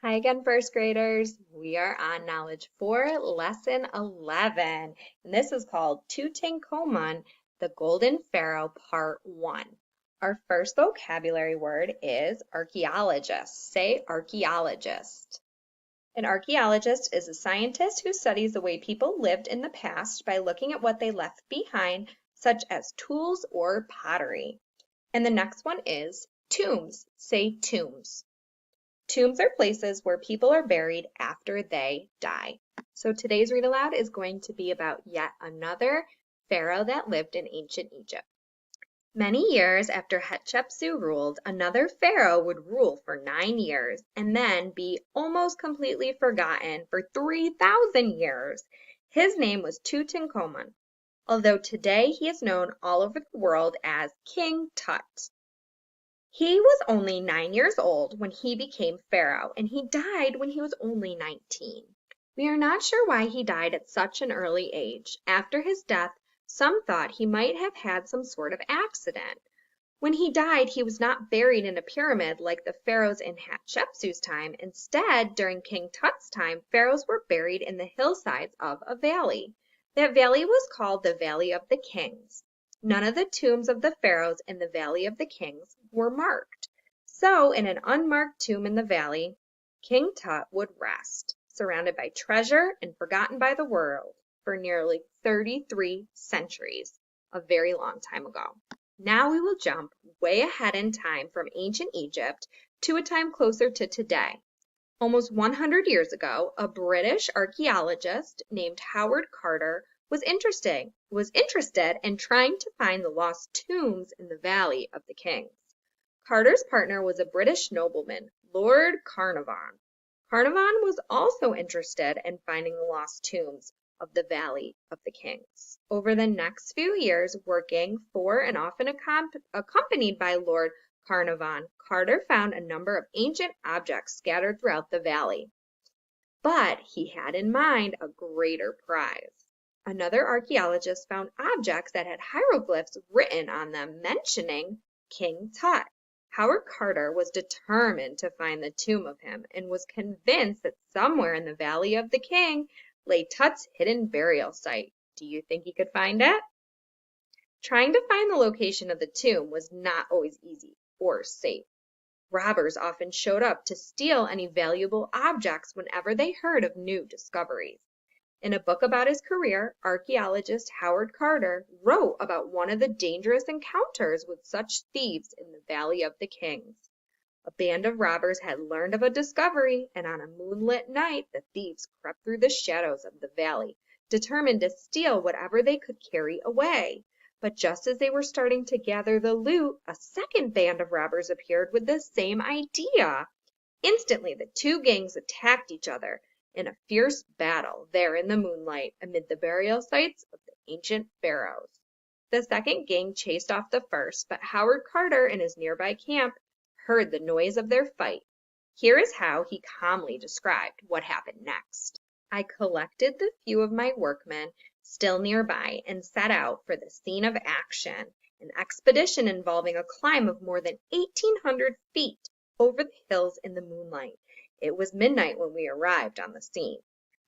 Hi again, first graders. We are on Knowledge 4, Lesson 11, and this is called Tutankhamun, the Golden Pharaoh, Part 1. Our first vocabulary word is archaeologist. Say archaeologist. An archaeologist is a scientist who studies the way people lived in the past by looking at what they left behind, such as tools or pottery. And the next one is tombs. Say tombs. Tombs are places where people are buried after they die. So today's read aloud is going to be about yet another pharaoh that lived in ancient Egypt. Many years after Hatshepsut ruled, another pharaoh would rule for 9 years and then be almost completely forgotten for 3,000 years. His name was Tutankhamun, although today he is known all over the world as King Tut. He was only 9 years old when he became pharaoh, and he died when he was only 19. We are not sure why he died at such an early age. After his death, some thought he might have had some sort of accident. When he died, he was not buried in a pyramid like the pharaohs in Hatshepsut's time. Instead, during King Tut's time, pharaohs were buried in the hillsides of a valley. That valley was called the Valley of the Kings. None of the tombs of the pharaohs in the Valley of the Kings were marked. So, in an unmarked tomb in the valley, King Tut would rest, surrounded by treasure and forgotten by the world for nearly 33 centuries, a very long time ago. Now we will jump way ahead in time from ancient Egypt to a time closer to today. Almost 100 years ago, a British archaeologist named Howard Carter was interested in trying to find the lost tombs in the Valley of the Kings. Carter's partner was a British nobleman, Lord Carnarvon. Carnarvon was also interested in finding the lost tombs of the Valley of the Kings. Over the next few years, working for and often accompanied by Lord Carnarvon, Carter found a number of ancient objects scattered throughout the valley. But he had in mind a greater prize. Another archaeologist found objects that had hieroglyphs written on them mentioning King Tut. Howard Carter was determined to find the tomb of him and was convinced that somewhere in the Valley of the King lay Tut's hidden burial site. Do you think he could find it? Trying to find the location of the tomb was not always easy or safe. Robbers often showed up to steal any valuable objects whenever they heard of new discoveries. In a book about his career, archaeologist Howard Carter wrote about one of the dangerous encounters with such thieves in the Valley of the Kings. A band of robbers had learned of a discovery, and on a moonlit night, the thieves crept through the shadows of the valley, determined to steal whatever they could carry away. But just as they were starting to gather the loot, a second band of robbers appeared with the same idea. Instantly, the two gangs attacked each other in a fierce battle there in the moonlight amid the burial sites of the ancient pharaohs. The second gang chased off the first, but Howard Carter in his nearby camp heard the noise of their fight. Here is how he calmly described what happened next. I collected the few of my workmen still nearby and set out for the scene of action, an expedition involving a climb of more than 1,800 feet over the hills in the moonlight. It was midnight when we arrived on the scene.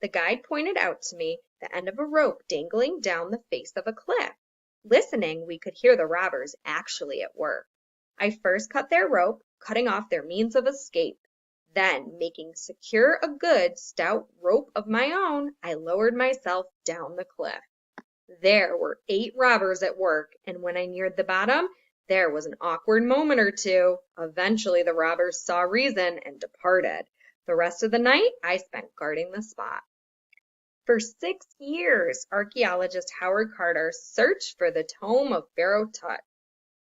The guide pointed out to me the end of a rope dangling down the face of a cliff. Listening, we could hear the robbers actually at work. I first cut their rope, cutting off their means of escape. Then, making secure a good, stout rope of my own, I lowered myself down the cliff. There were 8 robbers at work, and when I neared the bottom, there was an awkward moment or two. Eventually, the robbers saw reason and departed. The rest of the night, I spent guarding the spot. For 6 years, archaeologist Howard Carter searched for the tomb of Pharaoh Tut.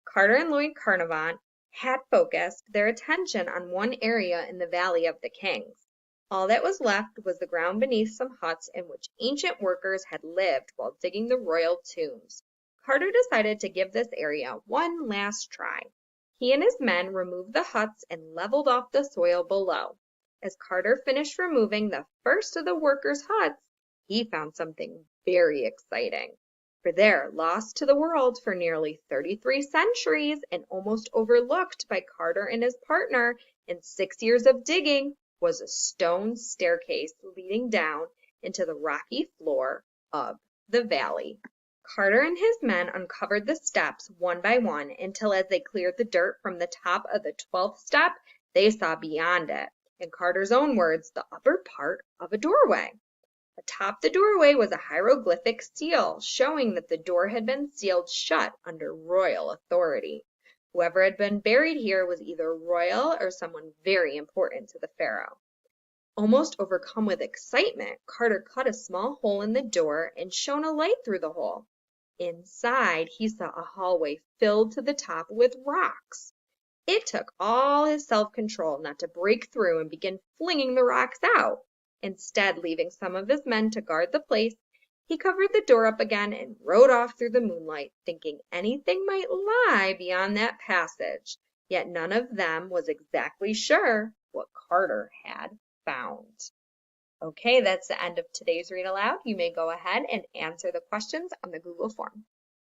Carter and Lord Carnarvon had focused their attention on one area in the Valley of the Kings. All that was left was the ground beneath some huts in which ancient workers had lived while digging the royal tombs. Carter decided to give this area one last try. He and his men removed the huts and leveled off the soil below. As Carter finished removing the first of the workers' huts, he found something very exciting. For there, lost to the world for nearly 33 centuries and almost overlooked by Carter and his partner in 6 years of digging, was a stone staircase leading down into the rocky floor of the valley. Carter and his men uncovered the steps one by one until as they cleared the dirt from the top of the 12th step, they saw beyond it, in Carter's own words, the upper part of a doorway. Atop the doorway was a hieroglyphic seal showing that the door had been sealed shut under royal authority. Whoever had been buried here was either royal or someone very important to the pharaoh. Almost overcome with excitement, Carter cut a small hole in the door and shone a light through the hole. Inside, he saw a hallway filled to the top with rocks. It took all his self-control not to break through and begin flinging the rocks out. Instead, leaving some of his men to guard the place, he covered the door up again and rode off through the moonlight, thinking anything might lie beyond that passage. Yet none of them was exactly sure what Carter had found. Okay, that's the end of today's Read Aloud. You may go ahead and answer the questions on the Google form.